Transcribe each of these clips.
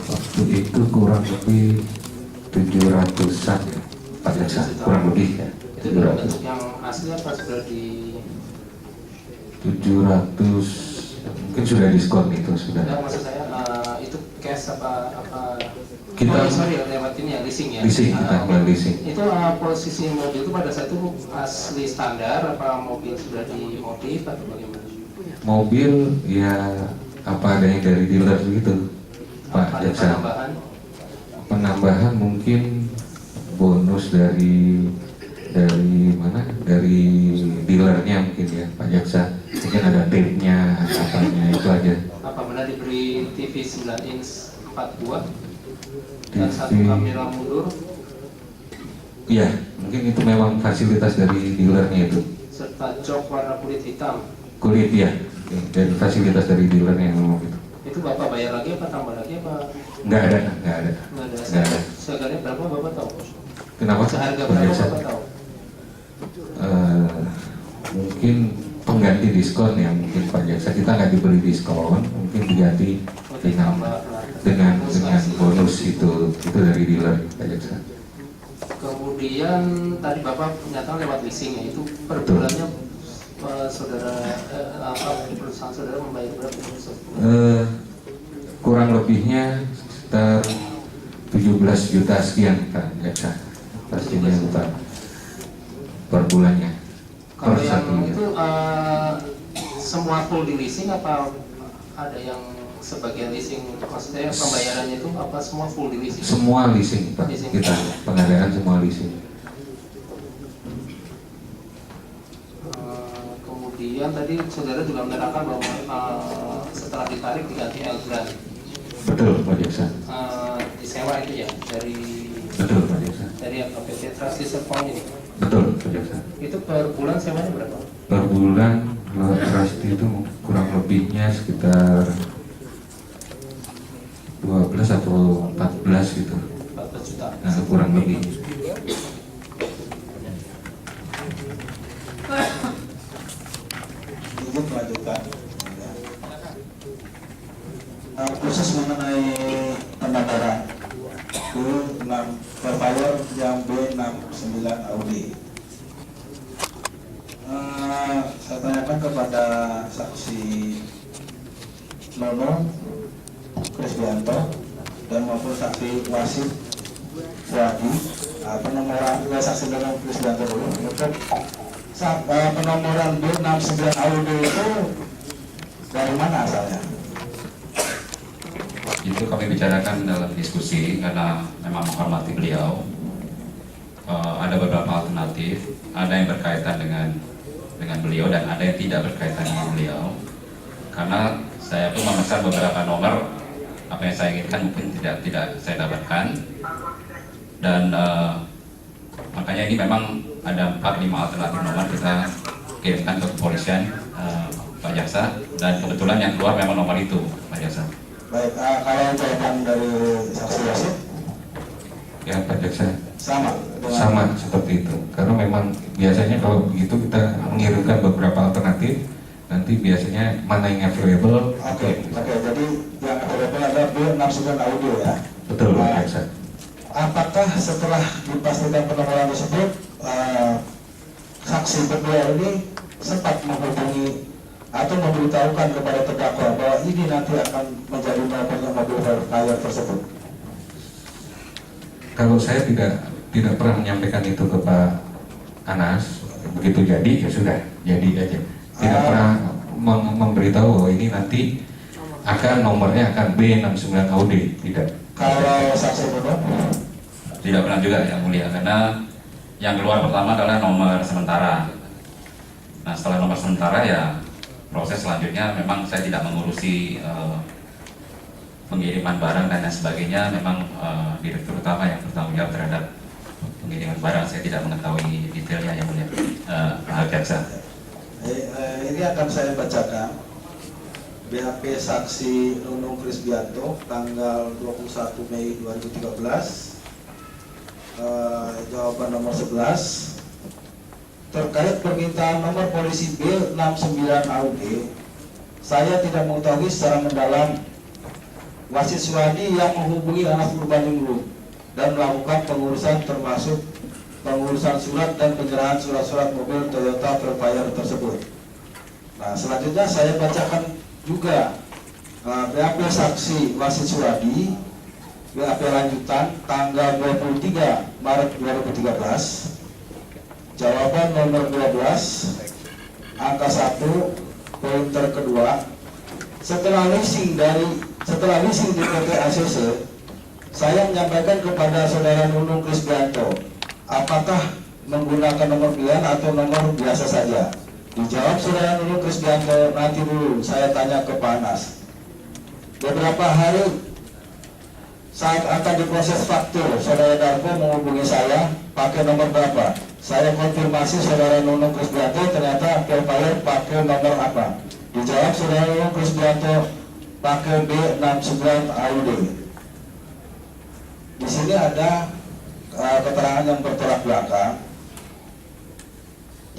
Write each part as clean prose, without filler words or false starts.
Waktu itu kurang lebih 700-an Pak Jaksa, kurang lebih ya. Itu bentuk yang asli apa sudah di 700 mungkin sudah diskon itu sudah. Enggak, maksud saya itu cash apa Kita sorry lewat ini ya leasing ya. Leasing, kita leasing. Itu posisi mobil itu pada saat itu asli standar apa mobil sudah dimodif atau bagaimana? Mobil ya apa adanya dari dealer gitu Pak Jaksa. Penambahan mungkin bonus dari mana, dari dealernya mungkin ya Pak Jaksa. Mungkin ada tape-nya, apanya itu aja. Apa benar diberi TV 9 inch 42 dan satu kamera mundur? Iya, mungkin itu memang fasilitas dari dealernya itu. Serta jok warna kulit hitam. Kulit ya, dari fasilitas dari dealernya yang ngomong itu. Itu Bapak bayar lagi apa tambah lagi apa? Nggak ada. Nggak ada. Seharga berapa Bapak tahu? Kenapa? Seharga berapa Bapak tahu? Mungkin pengganti diskon ya, mungkin Pak Jaksa, kita nggak diberi diskon, mungkin diganti dengan bonus itu dari dealer Pak Jaksa. Kemudian tadi Bapak menyatakan lewat leasing ya, itu per bulannya perusahaan saudara membayar berapa? Kurang lebihnya sekitar 17 juta sekian Pak Jaksa, pastinya Pak, per bulannya. Kalau yang itu semua full di leasing apa ada yang sebagian leasing? Maksudnya pembayarannya itu apa semua full di leasing? Semua leasing Pak, kita pengadaan semua leasing. Kemudian tadi saudara juga menerangkan bahwa setelah ditarik diganti Elgrand. Betul Pak Jaksa. Disewa itu ya dari. Betul Pak Jaksa. Dari PT Trust Serpong ini. Betul Pak Jaksa. Itu per bulan sewanya berapa? Per bulan trust itu kurang lebihnya sekitar 12 atau 14 gitu. 14 juta. Nah, kurang lebih. Untuk melanjutkan khusus mengenai pendaftaran itu 6 Perpower yang B69 Audi. Saya tanyakan kepada saksi Nono Krisbianto dan maupun saksi Wasid Wadi, penomoran saksi Nono Krisbianto dulu untuk penomoran B69 Audi itu dari mana asalnya? Itu kami bicarakan dalam diskusi karena memang menghormati beliau. Ada beberapa alternatif, ada yang berkaitan dengan beliau dan ada yang tidak berkaitan dengan beliau. Karena saya pun memesan beberapa nomor, apa yang saya inginkan mungkin tidak saya dapatkan. Dan makanya ini memang ada 4-5 alternatif nomor kita kirimkan ke kepolisian Pak Jaksa, dan kebetulan yang keluar memang nomor itu Pak Jaksa. Baik, kalau jawaban dari saksi Wasid? Ya Pak Jaksa. Sama Seperti itu. Karena memang biasanya kalau begitu kita mengirimkan beberapa alternatif, nanti biasanya mana yang available. Oke, jadi yang available adalah B69 Audio ya? Betul Pak Jaksa. Apakah setelah dipastikan penomoran tersebut, saksi berdua ini sempat menghubungi atau memberitahukan kepada terdakwa bahwa ini nanti akan menjadi nomornya mobil Velfire tersebut? Kalau saya tidak pernah menyampaikan itu ke Pak Anas, begitu jadi ya sudah, jadi aja. Tidak pernah memberitahu bahwa ini nanti nomornya akan B69 Audi, tidak. Kalau saksi berdua? Tidak pernah juga yang mulia, karena yang keluar pertama adalah nomor sementara. Nah, setelah nomor sementara ya proses selanjutnya memang saya tidak mengurusi pengiriman barang dan lain sebagainya. Memang direktur utama yang bertanggung jawab terhadap pengiriman barang. Saya tidak mengetahui detailnya yang mulia Pak Jaksa. Ini akan saya bacakan BAP saksi Nunung Krisbianto tanggal 21 Mei 2013. Jawaban nomor 11 terkait permintaan nomor polisi B69 AUD, saya tidak mengetahui secara mendalam wasit Suwadi yang menghubungi Anas Urbaningrum dan melakukan pengurusan termasuk pengurusan surat dan penyerahan surat-surat mobil Toyota Velfire tersebut. Nah, selanjutnya saya bacakan juga BAP saksi wasit Suwadi, BAP lanjutan tanggal 23 Maret 2013, jawaban nomor 12, angka 1, pointer kedua. Setelah leasing di PT ACC, saya menyampaikan kepada saudara Nunung Krisbianto, apakah menggunakan nomor pilihan atau nomor biasa saja? Dijawab saudara Nunung Krisbianto, nanti dulu saya tanya ke Pak Anas. Beberapa hari saat akan diproses faktur, saudara Darko menghubungi saya pakai nomor berapa? Saya konfirmasi saudara Nunung Krisbianto, ternyata Velfire pakai nomor apa? Dijawab saudara Nunung Krisbianto pakai B69 AUD. Di sini ada keterangan yang bertolak belakang.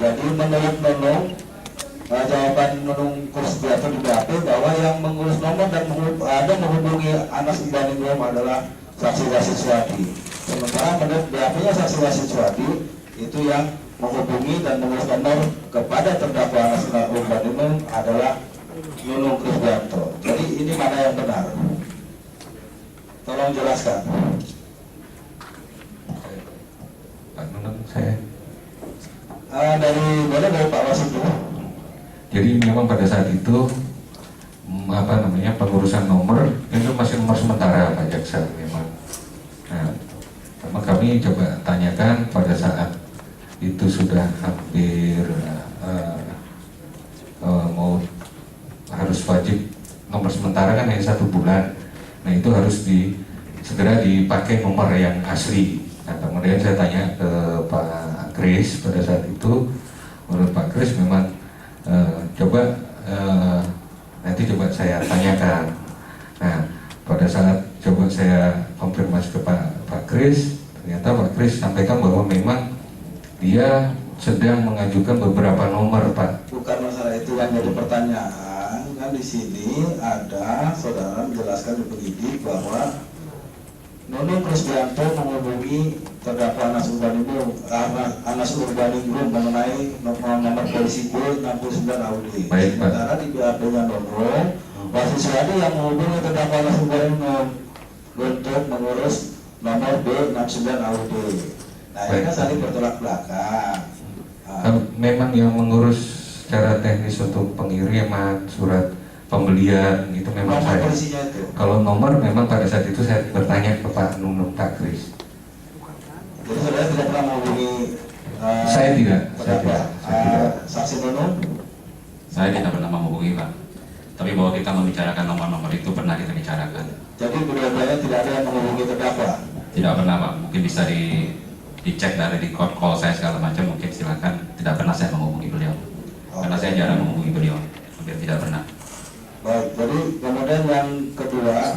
Jadi menurut Nunung, jawaban Nunung Krisbianto di BAP bahwa yang mengurus nomor dan menghubungi Anas Urbaningrum adalah saksi wasit Suwadi. Sementara menurut BAP-nya saksi wasit Suwadi itu yang menghubungi dan mengurus nomor kepada terdakwa Anas Urbaningrum adalah Nunung Krisbianto. Jadi ini mana yang benar? Tolong jelaskan. Pak Nunung, saya. Dari Pak Wasit dulu. Jadi memang pada saat itu pengurusan nomor itu masih nomor sementara Pak Jaksa memang. Nah, memang kami coba tanyakan pada saat itu sudah hampir mau harus wajib nomor sementara kan hanya 1 bulan. Nah itu harus segera dipakai nomor yang asli. Nah kemudian saya tanya ke Pak Kris pada saat itu, menurut Pak Kris memang nanti coba saya tanyakan. Nah pada saat coba saya konfirmasi ke Pak Kris, ternyata Pak Kris sampaikan bahwa memang dia sedang mengajukan beberapa nomor, Pak. Bukan masalah itu yang jadi pertanyaan. Kan di sini ada saudara menjelaskan di penyidik bahwa Nunung Krisbianto menghubungi terdakwa Anas Urbaningrum mengenai nomor polisi B69 AUD. Baik, Pak. Sementara di BAP-nya Nunung, wasit Suwadi yang menghubungi terdakwa Anas Urbaningrum untuk mengurus nomor B69 AUD. Nah, ini kan saling bertolak belakang. Memang yang mengurus secara teknis untuk pengiriman surat pembelian itu memang Nomor saya. polisinya itu. Kalau nomor memang pada saat itu saya bertanya ke Pak Nunung, Pak Kris. Jadi saudara tidak pernah menghubungi Saya tidak. saksi Nunung? Saya tidak pernah menghubungi Pak. Tapi bahwa kita membicarakan nomor-nomor itu pernah kita bicarakan. Jadi dua-duanya tidak ada yang menghubungi terdakwa? Tidak pernah Pak. Mungkin bisa dicek dari di call saya segala macam. Mungkin silakan. Tidak pernah saya menghubungi beliau. Karena saya jarang menghubungi beliau. Hampir tidak pernah. Baik, jadi kemudian yang kedua,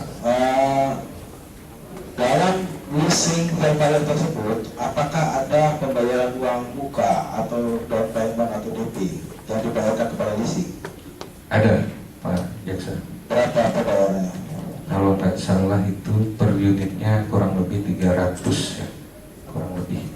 dalam leasing Velfire tersebut, apakah ada pembayaran uang muka atau down payment atau DP yang dibayarkan kepada leasing? Ada, Pak Jaksa. Berapa pembayarannya? Kalau tak salah itu per unitnya kurang lebih 300 ya, kurang lebih.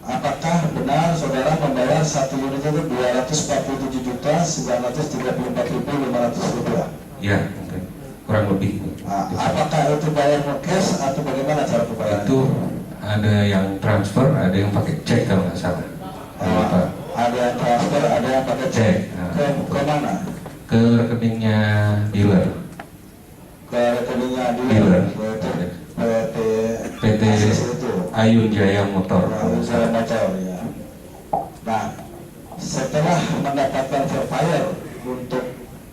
Apakah benar saudara membayar satu unit itu 247.934.500 rupiah? Ya, mungkin kurang lebih. Apakah itu bayar cash atau bagaimana cara pembayaran? Itu ada yang transfer, ada yang pakai cek kalau nggak salah. Pak. Ada yang transfer, ada yang pakai cek. Ke mana? Ke rekeningnya dealer. Ke rekeningnya dealer. PT Ayun Jaya Motor. Ayun Jaya Motor, ya. Nah, setelah mendapatkan Velfire untuk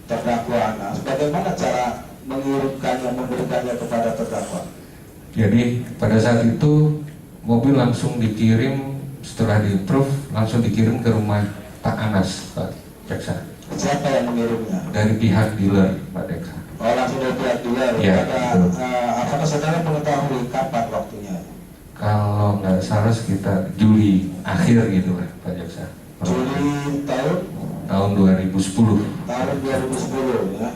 terdakwa Anas, bagaimana cara mengirimkannya, memberikannya kepada terdakwa? Jadi pada saat itu mobil langsung dikirim, setelah di-approve langsung dikirim ke rumah Pak Anas, Pak Jaksa. Siapa yang mengirimnya? Dari pihak dealer, Pak Jaksa. Oh, langsung dari pihak dealer. Ya, apakah saudara mengetahui kapan waktunya? Kalau nggak salah sekitar Juli akhir gitu lah, Pak Jaksa. Juli tahun? Tahun 2010. Tahun 2010 ya.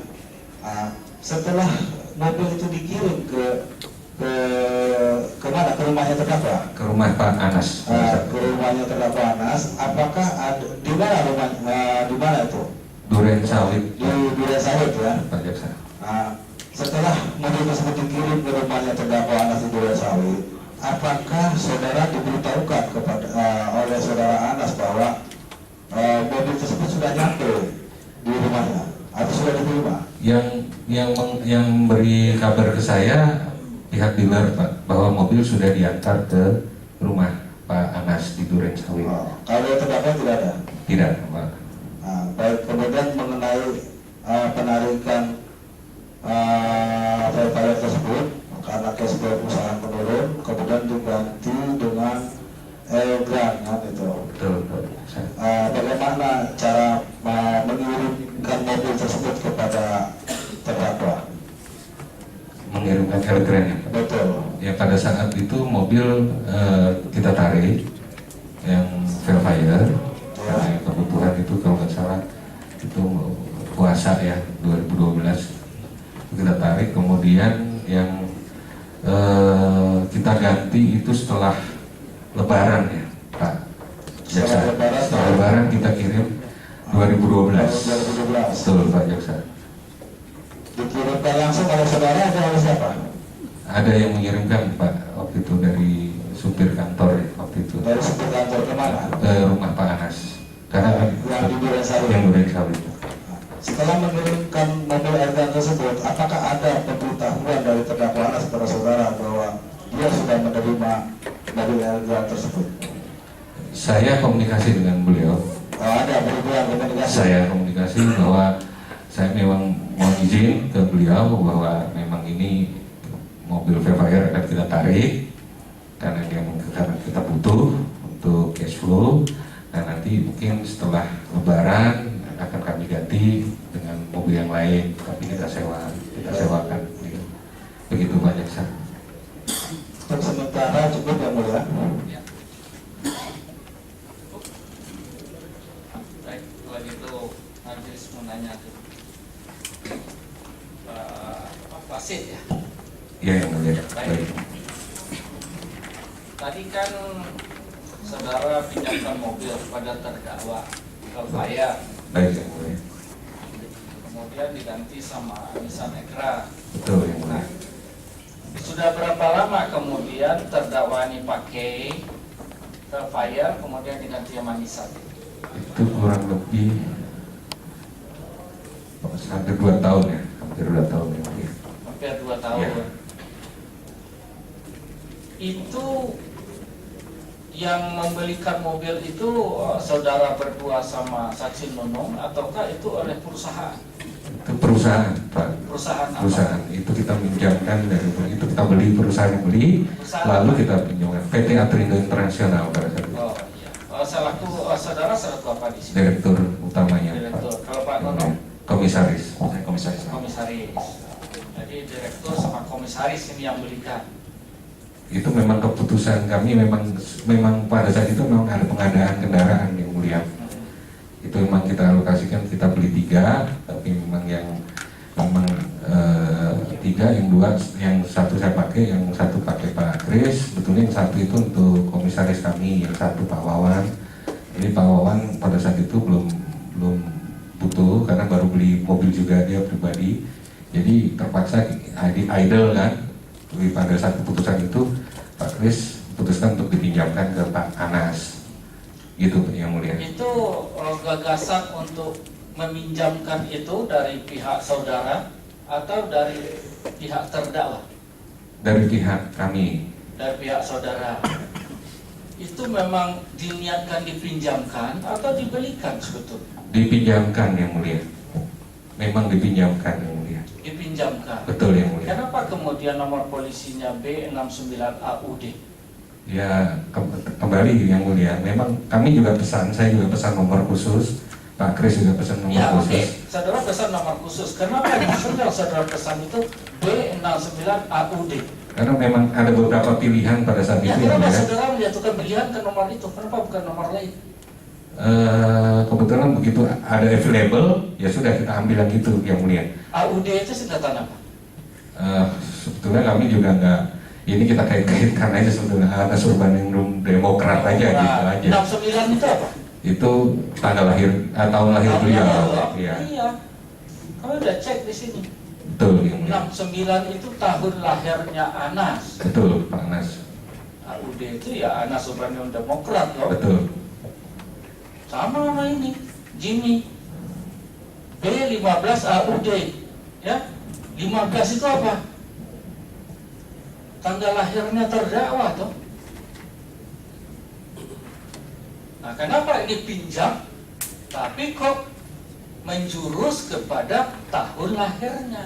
setelah mobil itu dikirim ke mana, ke rumahnya terdakwa, Ke rumah Pak Anas. ke rumahnya terdakwa Anas, apakah ada di mana rumahnya, di mana itu? Duren Sawit. Di Duren Sawit ya. Pak Jaksa. Setelah mobil tersebut dikirim ke rumahnya terdakwa Anas di Duren Sawit, apakah saudara diberitahukan kepada oleh saudara Anas bahwa mobil tersebut sudah nyampe di rumahnya atau sudah diterima? Yang beri kabar ke saya pihak dealer Pak, bahwa mobil sudah diantar ke rumah Pak Anas di Duren Sawit. Kalau terdakwa tidak ada? Tidak Pak. Baik, kemudian mengenai penarikan verifier tersebut karena cash flow perusahaan menurun, kemudian diganti dengan grant kan itu. Betul. Bagaimana cara mengirimkan mobil tersebut kepada terdakwa? Mengirimkan telegram ya Pak. Betul. Ya pada saat itu mobil kita tarik yang verifier, karena kebutuhan itu kalau nggak salah itu puasa ya 2012 kita tarik, kemudian yang kita ganti itu setelah Lebaran ya Pak. Setelah Lebaran kita kirim 2012. 2012. Betul Pak Jaksa. Dikirimkan langsung oleh saudara atau oleh siapa? Ada yang mengirimkan Pak waktu itu dari supir kantor ya, waktu itu Dari supir kantor kemana? ke rumah Pak Anas. Karena Yang di Duren Sawit. yang Duren Sawit. Setelah mengirimkan mobil airgun tersebut, apakah ada pemberitahuan dari terdakwa Anas kepada saudara bahwa dia sudah menerima mobil airgun tersebut? Saya komunikasi dengan beliau. Ada berhubungan komunikasi. Saya komunikasi bahwa saya memang mau izin ke beliau bahwa memang ini mobil verifier akan kita tarik karena kita butuh untuk cash flow, dan nanti mungkin setelah Lebaran akan kami ganti dengan mobil yang lain, tapi kita sewakan gitu. Begitu Pak Jaksa. Untuk sementara cukup yang mulia. Baik, kalau gitu majelis mau nanya ke Pak Wasid ya. Ya yang mulia. Baik. Tadi kan saudara pinjamkan mobil pada terdakwa Velfire, Baik yang mulia. kemudian diganti sama Nissan Egra. Betul yang mulia. Nah, sudah berapa lama kemudian terdakwa ini pakai Velfire kemudian diganti sama Nissan? Itu kurang lebih hampir 2 tahun ya, hampir 2 tahun yang mulia. Hampir 2 tahun. Ya. Itu yang membelikan mobil itu saudara berdua sama saksi Nunung ataukah itu oleh perusahaan? Itu perusahaan Pak. Perusahaan apa? Perusahaan itu kita pinjamkan dari itu, kita beli, perusahaan yang beli, Perusahaan lalu apa? kita pinjamkan PT Atrindo Internasional pada saat itu. Oh iya. Saudara selaku apa di sini? Direktur utamanya Direktur. Pak. Kalau Pak Nunung? Komisaris. Saya komisaris. Komisaris. Jadi direktur sama komisaris ini yang belikan. Itu memang keputusan kami, memang pada saat itu memang ada pengadaan kendaraan yang mulia. Itu memang kita alokasikan, kita beli 3, tapi memang yang 3, yang 2, yang 1 saya pakai, yang 1 pakai Pak Kris. Betulnya yang 1 itu untuk komisaris kami, yang 1 Pak Wawan. Jadi Pak Wawan pada saat itu belum butuh karena baru beli mobil juga dia pribadi. Jadi terpaksa idle kan. Jadi pada saat keputusan itu Pak Kris putuskan untuk dipinjamkan ke Pak Anas, gitu yang mulia. Itu gagasan untuk meminjamkan itu dari pihak saudara atau dari pihak terdakwa? Dari pihak kami. Dari pihak saudara. Itu memang diniatkan dipinjamkan atau dibelikan sebetulnya? Dipinjamkan yang mulia. Memang dipinjamkan yang mulia. Dipinjamkan. Betul yang mulia. Kenapa kemudian nomor polisinya B69AUD? Ya kembali yang mulia. Memang kami juga pesan, saya juga pesan nomor khusus. Pak Kris juga pesan nomor Ya oke, khusus. saudara pesan nomor khusus. Kenapa yang saudara pesan itu B69AUD? Karena memang ada beberapa pilihan pada saat Ya itu yang kenapa mulia. saudara menjatuhkan pilihan ke nomor itu? Kenapa bukan nomor lain? Kebetulan begitu ada available, ya sudah kita ambil yang itu yang mulia. AUD itu singkatan apa? Sebetulnya kami juga nggak, ini kita kait-kaitkan aja sebetulnya atas Urbaningrum Demokrat aja gitu aja. 69 itu apa? Itu tanggal lahir, tahun lahir beliau. Iya, Iya. Kamu udah cek di sini. betul yang mulia. 69 itu tahun lahirnya Anas. Betul Pak Anas, AUD itu ya Anas Urbaningrum Demokrat loh. betul. Sama sama ini, Jimmy. B15 AUD. Ya. 15 itu apa? Tanggal lahirnya terdakwa toh. Nah, kenapa ini pinjam? Tapi kok menjurus kepada tahun lahirnya?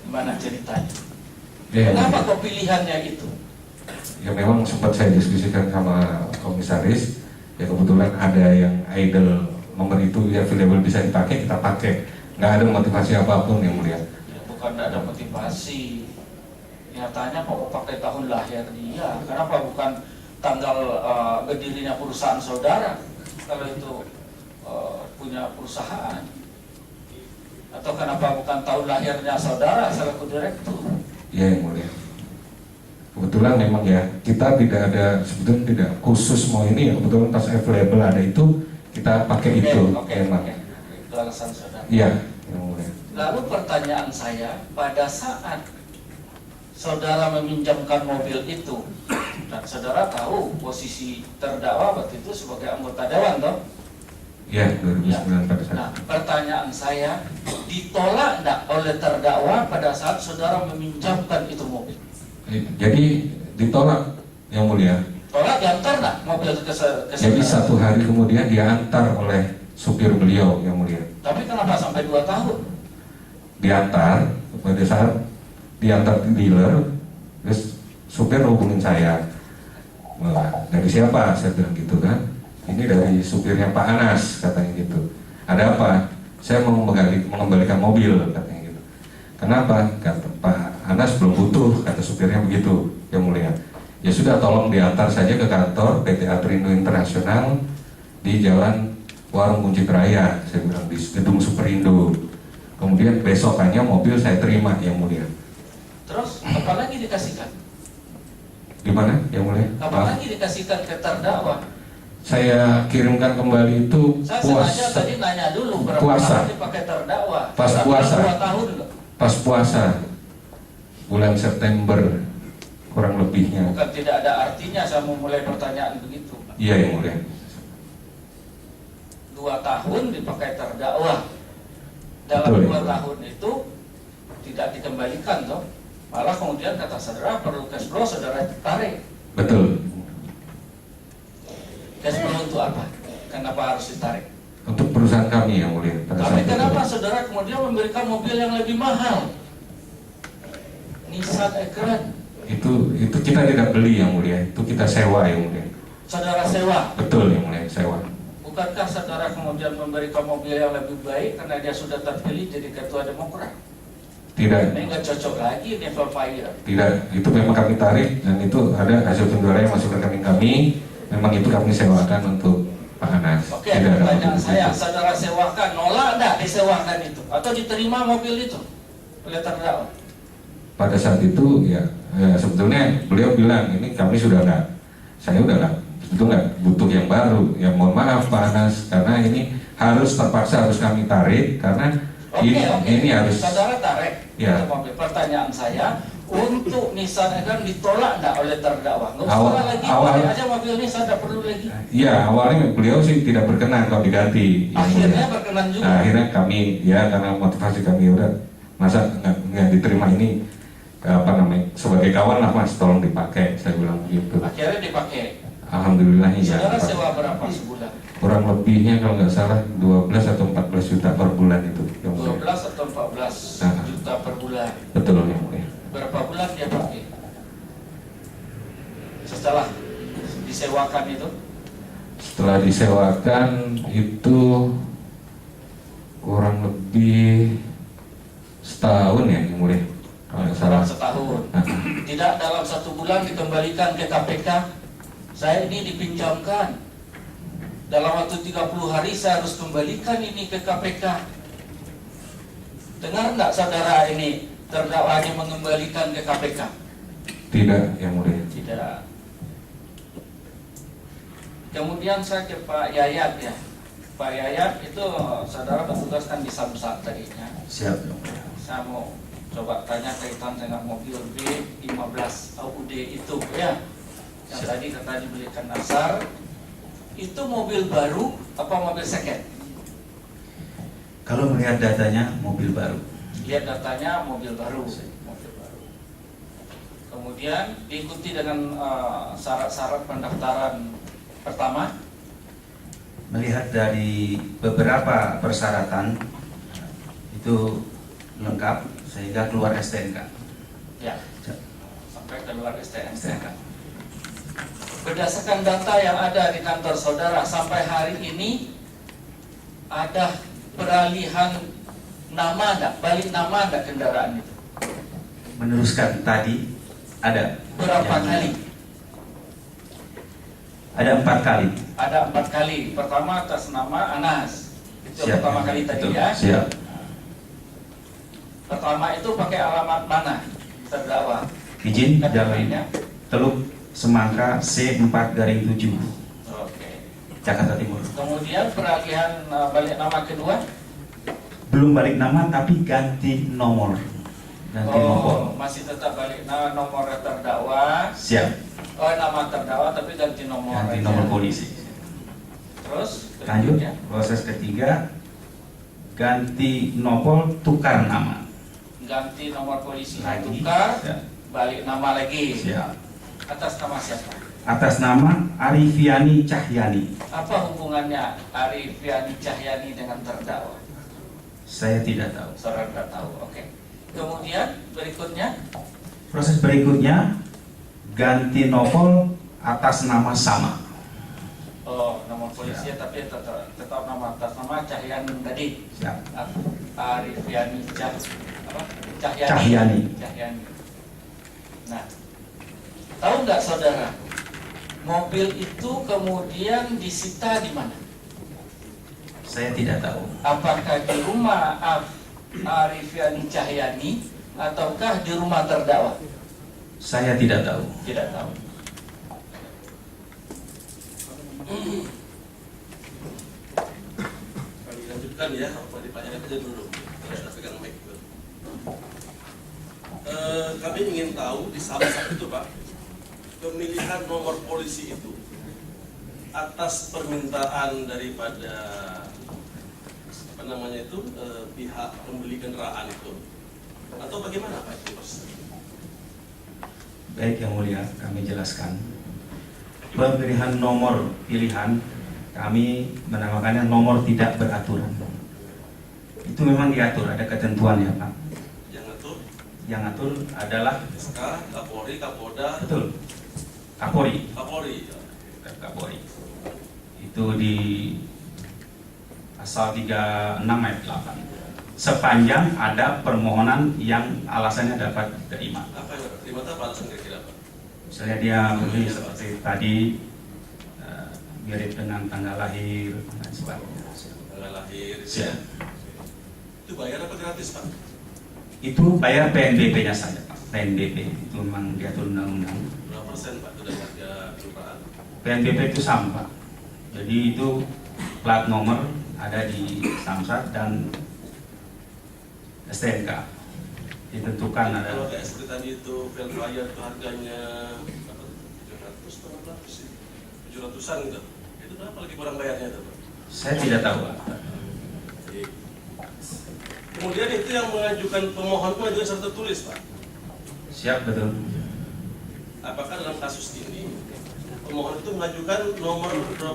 Gimana ceritanya? Ya, Kenapa kok pilihannya itu? ya memang sempat saya diskusikan sama komisaris. Ya kebetulan ada yang idle nomor itu ya available bisa dipakai, kita pakai. Nggak ada motivasi apapun yang mulia. Ya, bukan tidak ada motivasi. Nyatanya kok pakai tahun lahir dia. Kenapa bukan tanggal berdirinya perusahaan saudara? Kalau itu punya perusahaan. Atau kenapa bukan tahun lahirnya saudara selaku direktur? Ya yang mulia. Kebetulan memang ya kita tidak ada sebetulnya tidak khusus mau ini ya, kebetulan pas available ada itu kita pakai itu memang. Itu alasan saudara. Iya yang mulia. Lalu pertanyaan saya, pada saat saudara meminjamkan mobil itu dan saudara tahu posisi terdakwa waktu itu sebagai anggota dewan toh? Iya 2009 pada saat. Nah, pertanyaan saya, ditolak enggak oleh terdakwa pada saat saudara meminjamkan itu mobil? Jadi ditolak yang mulia. Tolak diantar enggak mobil itu ke Jadi saudara? 1 hari kemudian diantar oleh supir beliau yang mulia. Tapi kenapa sampai 2 tahun? Diantar pada saat diantar ke dealer, terus supir hubungin saya. Wah, dari siapa? Saya bilang gitu kan. Ini dari supirnya Pak Anas katanya gitu. Ada apa? Saya mau mengembalikan mobil katanya gitu. Kenapa? Kata Pak Anas belum butuh, kata supirnya begitu yang mulia. Ya sudah tolong diantar saja ke kantor PT Atrindo Internasional di Jalan Warung Buncit Raya, saya bilang di gedung Superindo. Kemudian besokannya mobil saya terima yang mulia. Terus apa lagi dikasihkan? Gimana yang mulia? Apa lagi dikasihkan ke terdakwa? Saya kirimkan kembali itu Saya sengaja tadi nanya dulu berapa puasa. tahun dipakai terdakwa. Pas Berapa? puasa. 2 tahun loh. Pas puasa bulan September kurang lebihnya. Bukan tidak ada artinya saya mau mulai pertanyaan begitu. Iya yang mulia. 2 tahun dipakai terdakwa. Dalam Betul, 2 ya. tahun itu tidak dikembalikan toh. Malah kemudian kata saudara perlu cash flow, saudara tarik. Betul. Cash flow untuk apa? Kenapa harus ditarik? Untuk perusahaan kami yang mulia. Pada Tapi saat kenapa itu. saudara kemudian memberikan mobil yang lebih mahal? Nissan Ecran. Itu kita tidak beli yang mulia. Itu kita sewa yang mulia. Saudara sewa. Betul yang mulia, sewa. Bukankah saudara kemudian memberikan mobil yang lebih baik karena dia sudah terpilih jadi ketua Demokrat? Tidak. Ini nggak cocok lagi level fire. Tidak, itu memang kami tarik dan itu ada hasil penjualan yang masuk ke rekening kami. Memang itu kami sewakan untuk Pak Anas. Oke, Tidak ada pertanyaan mobil saya, itu. saudara sewakan, nolak enggak disewakan itu? Atau diterima mobil itu oleh terdakwa? Pada saat itu ya sebetulnya beliau bilang ini kami sudah nggak, saya udah nggak, itu nggak butuh yang baru. Ya mohon maaf Pak Anas karena ini harus terpaksa harus kami tarik karena ini harus. Saudara tarik Ya. itu mobil. Pertanyaan saya, untuk Nissan Ecran ditolak enggak oleh terdakwa? Nggak usah Awal- lagi, awal- tarik aja mobil Nissan, tidak perlu lagi. Ya awalnya beliau sih tidak berkenan kalau diganti. Yang Akhirnya mulia. berkenan juga. Nah, akhirnya kami ya karena motivasi kami udah masa nggak diterima ini apa namanya sebagai kawan lah mas tolong dipakai saya bilang gitu. Akhirnya dipakai. Alhamdulillah ya. Saudara Pak. sewa berapa sebulan? Kurang lebihnya kalau nggak salah 12 atau 14 juta per bulan itu. Yang mulia. 12 atau 14 Nah. juta per bulan. Betul yang mulia. Berapa bulan dia pakai? Setelah disewakan itu? Setelah disewakan itu kurang lebih setahun ya yang mulia. salah. Setahun. Tidak dalam 1 bulan dikembalikan ke KPK. Saya ini dipinjamkan. Dalam waktu 30 hari saya harus kembalikan ini ke KPK. Dengar nggak saudara ini terdakwanya mengembalikan ke KPK? Tidak, yang mulia. Tidak. Kemudian saya ke Pak Yayat ya. Pak Yayat itu saudara bertugas kan di Samsat tadinya. Siap. Saya mau coba tanya kaitan dengan mobil B15 AUD itu ya. Yang tadi kata dibelikan Nasar. Itu mobil baru apa mobil second? Kalau melihat datanya mobil baru. Lihat datanya mobil baru. Mobil baru. Kemudian diikuti dengan syarat-syarat pendaftaran pertama. Melihat dari beberapa persyaratan itu lengkap sehingga keluar STNK. Ya. Sampai keluar STNK. Berdasarkan data yang ada di kantor saudara sampai hari ini ada peralihan nama enggak, balik nama enggak kendaraan itu? Meneruskan tadi ada Berapa kali? Ada 4 kali. Ada 4 kali. Pertama atas nama Anas. Itu Siap. pertama kali tadi Betul. ya. Siap. Pertama itu pakai alamat mana terdakwa? Izin KTP-nya? Teluk Semangka C4-7 Oke. Jakarta Timur. Kemudian peralihan balik nama kedua? Belum balik nama tapi ganti nomor. Ganti nomor. Masih tetap balik nama nomor terdakwa. Siap. Oh, nama terdakwa tapi ganti nomor. Ganti aja. nomor polisi. Terus Lanjut. berikutnya? Proses ketiga ganti nomor tukar nama. Ganti nomor polisi Lagi. tukar, Siap. balik nama lagi. Siap. Atas nama siapa? Atas nama Arifiani Cahyani. Apa hubungannya Arifiani Cahyani dengan terdakwa? Saya tidak tahu. Saudara tidak tahu. Oke. Kemudian berikutnya Proses berikutnya ganti nomor atas nama sama. nomor polisi tapi tetap nama atas nama Cahyani tadi. Siap. Arifiani Cahyani. Cahyani. Nah, tahu nggak saudara, mobil itu kemudian disita di mana? Saya tidak tahu. Apakah di rumah Arifiani Cahyani ataukah di rumah terdakwa? Saya tidak tahu. Tidak tahu. Dilanjutkan ya, apa dipanjangkan aja dulu. Sudah pegang mic. Kami ingin tahu di Samsat itu Pak, pemilihan nomor polisi itu atas permintaan daripada pihak pembeli kendaraan itu atau bagaimana Pak itu Bos? Baik yang mulia, kami jelaskan. Pemilihan nomor pilihan kami menamakannya nomor tidak beraturan. Itu memang diatur, ada ketentuan ya Pak. Yang atur adalah SK, Kapolri, Kapolda. betul. Kapolri. Kapolri. Itu di pasal 36 ayat 8. Sepanjang ada permohonan yang alasannya dapat diterima. Apa yang terima apa alasan kira-kira Pak? Misalnya dia memilih seperti tadi mirip dengan tanggal lahir dan sebagainya. Tanggal lahir. Siap. Itu bayar apa gratis Pak? Itu bayar PNBP-nya saja Pak. PNBP itu memang diatur undang-undang. Berapa persen Pak itu dari harga kendaraan? PNBP itu sama Pak. Jadi itu plat nomor ada di Samsat dan STNK. Ditentukan ada. Kalau kayak seperti tadi itu Velfire itu harganya berapa? 700 atau berapa sih? 700-an gitu. Itu berapa lagi orang bayarnya itu Pak? Saya tidak tahu Pak. Kemudian itu yang mengajukan pemohon mengajukan secara tertulis Pak. Siap, betul. Apakah dalam kasus ini pemohon itu mengajukan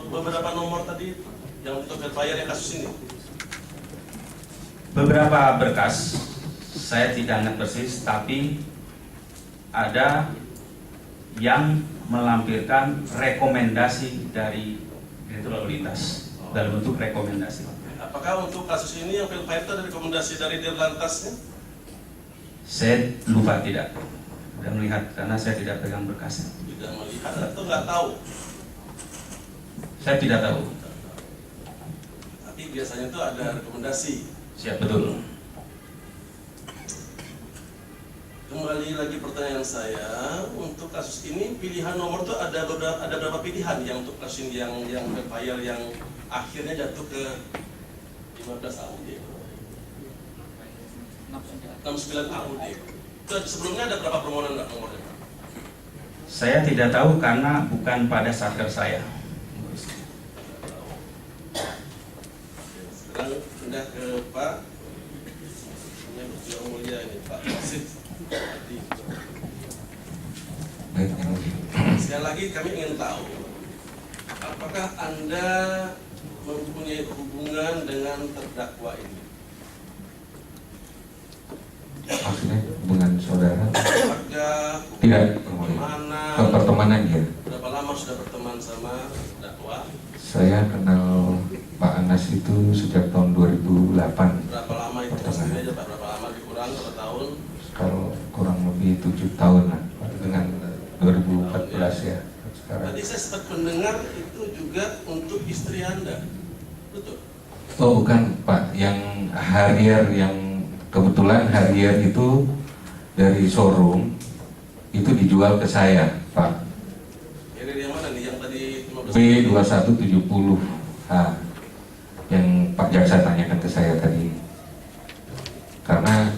beberapa nomor tadi yang untuk Velfire yang kasus ini? Beberapa berkas saya tidak ingat persis, tapi ada yang melampirkan rekomendasi dari Direktur Lalu Lintas dalam bentuk rekomendasi. Apakah untuk kasus ini yang Velfire itu ada rekomendasi dari Dirlantasnya? Saya lupa tidak melihat karena saya tidak pegang berkasnya. Tidak melihat atau nggak tahu? Saya tidak tahu. Tapi biasanya itu ada rekomendasi. Siap, betul. Kembali lagi pertanyaan saya, untuk kasus ini pilihan nomor itu ada berapa pilihan yang untuk kasus ini yang berbayar yang akhirnya jatuh ke 15 AUD, 69 AUD. Itu sebelumnya ada berapa permohonan nggak nomornya? Saya tidak tahu karena bukan pada satker saya. Sekarang pindah ke Pak. Ini yang mulia ini Pak Wasid. Baik, yang mulia. Sekali lagi kami ingin tahu, apakah Anda mempunyai hubungan dengan terdakwa ini? Maksudnya hubungan saudara? Keluarga, Tidak, yang mulia. pertemanan, Pertemanan ya. berapa lama sudah berteman sama terdakwa? Saya kenal Pak Anas itu sejak tahun 2008. Berapa lama itu sendiri aja Pak? Berapa lama dikurang berapa tahun? Kalau kurang lebih 7 tahun lah, dengan 2014 ya. Sekarang. Tadi saya sempat mendengar itu juga untuk istri Anda, betul? Oh bukan Pak, yang Harrier yang kebetulan Harrier itu dari showroom itu dijual ke saya Pak. Ini yang mana nih? Yang tadi 15 B2170H yang Pak Jaksa tanyakan ke saya tadi. Karena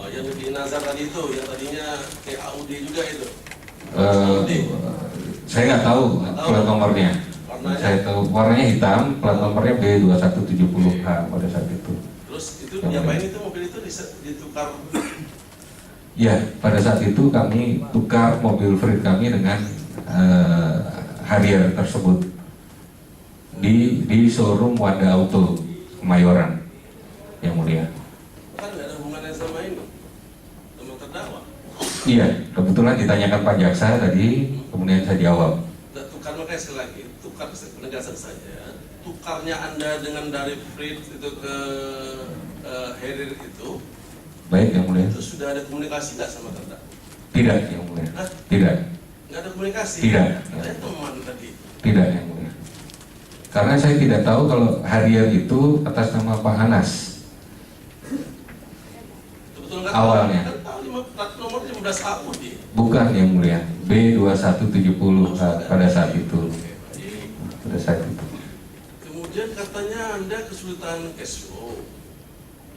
yang di Nazar tadi itu, yang tadinya KAUD juga itu. saya nggak tahu plat nomornya. Warnanya? Saya tahu warnanya hitam, plat nomornya B2170H pada saat itu. Terus itu diapain itu mobil itu ditukar? Ya, pada saat itu kami tukar mobil freight kami dengan Harrier tersebut di showroom Wanda Auto Kemayoran, yang mulia. Kan nggak ada hubungannya sama ini, sama terdakwa. Iya, kebetulan ditanyakan Pak Jaksa tadi, kemudian saya jawab. Nah, tukar makanya sekali lagi, tukar penegasan saja. Tukarnya Anda dengan dari freight itu ke Harrier itu Baik, yang mulia. itu sudah ada komunikasi nggak sama terdakwa? Tidak, yang mulia. Hah? Tidak, Nggak ada komunikasi? Tidak. Saya teman tadi. tidak, yang mulia. Karena saya tidak tahu kalau Harrier itu atas nama Pak Anas. Betul nggak? Awalnya. Kan tahu plat nomor 15 AUD. Bukan, yang mulia. B2170H pada saat itu. Pada saat itu. Kemudian katanya Anda kesulitan cash flow.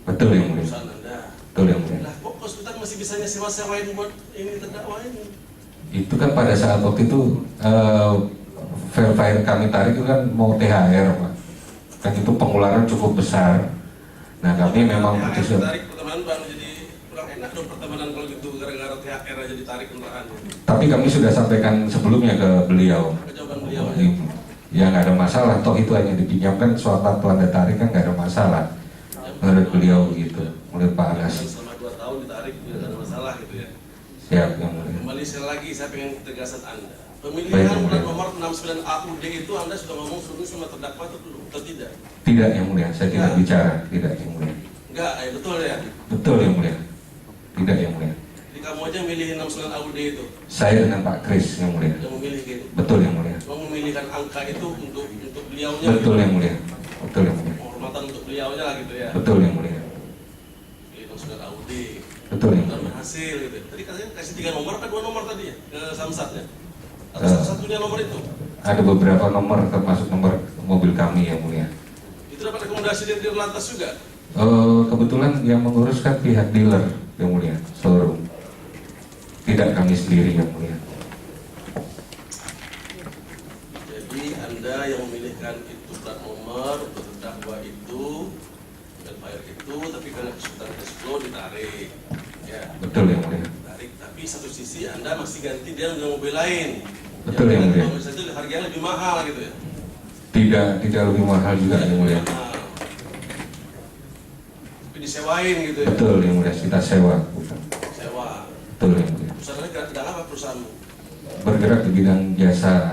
Betul, yang mulia. Perusahaan Anda. Betul, yang mulia. Lah kok kesulitan masih bisanya sewa-sewain buat ini terdakwa ini? Itu kan pada saat waktu itu file kami tarik itu kan mau THR Pak. Kan itu pengeluaran cukup besar. Nah kami memang THR putuskan. ditarik pertemanan baru jadi kurang enak dong pertemanan kalau gitu gara-gara THR aja ditarik kontrakannya. Tapi kami sudah sampaikan sebelumnya ke beliau. Apa jawaban beliau? Ya nggak ada masalah. Toh itu hanya dipinjamkan suatu tanda tarik kan nggak ada masalah. Menurut beliau gitu. Menurut Pak Anas. Selama 2 tahun ditarik tidak ada masalah gitu ya. Siap, yang mulia. Kembali sekali lagi saya pengen ketegasan Anda. Baik, Pemilihan yang plat mulia. nomor 69 AUD itu Anda sudah ngomong sebelum sama terdakwa atau belum? Atau tidak? Tidak, yang mulia. Saya tidak bicara. Tidak, yang mulia. Enggak, ya betul ya. Betul, yang mulia. Tidak, yang mulia. Jadi kamu aja milih 69 AUD itu, Saya dengan Pak Kris, yang mulia. yang memilih gitu. Betul, yang mulia. Mau memilihkan angka itu untuk beliaunya. Betul, gitu. yang mulia. Betul, yang mulia. Penghormatan untuk beliaunya lah gitu ya. Betul, yang mulia. Pilih 69 AUD. Betul, yang Dan mulia. berhasil gitu. Tadi katanya kasih 3 nomor kan 2 nomor tadi ya ke samsatnya. Atau Eh. satu-satunya nomor itu. Ada beberapa nomor termasuk nomor mobil kami, yang mulia. Itu dapat rekomendasi dari Dirlantas juga. Kebetulan yang mengurus kan pihak dealer, yang mulia, showroom. Tidak kami sendiri, yang mulia. Jadi Anda yang memilihkan itu plat nomor untuk terdakwa itu dan bayar itu, tapi karena kesulitan cash flow ditarik. Ya, Betul, yang mulia. tarik. Tapi satu sisi Anda masih ganti dia dengan mobil lain. Betul, yang mulia. Kalau misalnya itu harganya lebih mahal gitu ya. Tidak lebih mahal juga, yang mulia. Mahal. Tapi disewain gitu ya. Betul, yang mulia. Kita sewa. Sewa. Betul, yang mulia. Perusahaannya bidang apa perusahaanmu? Bergerak di bidang jasa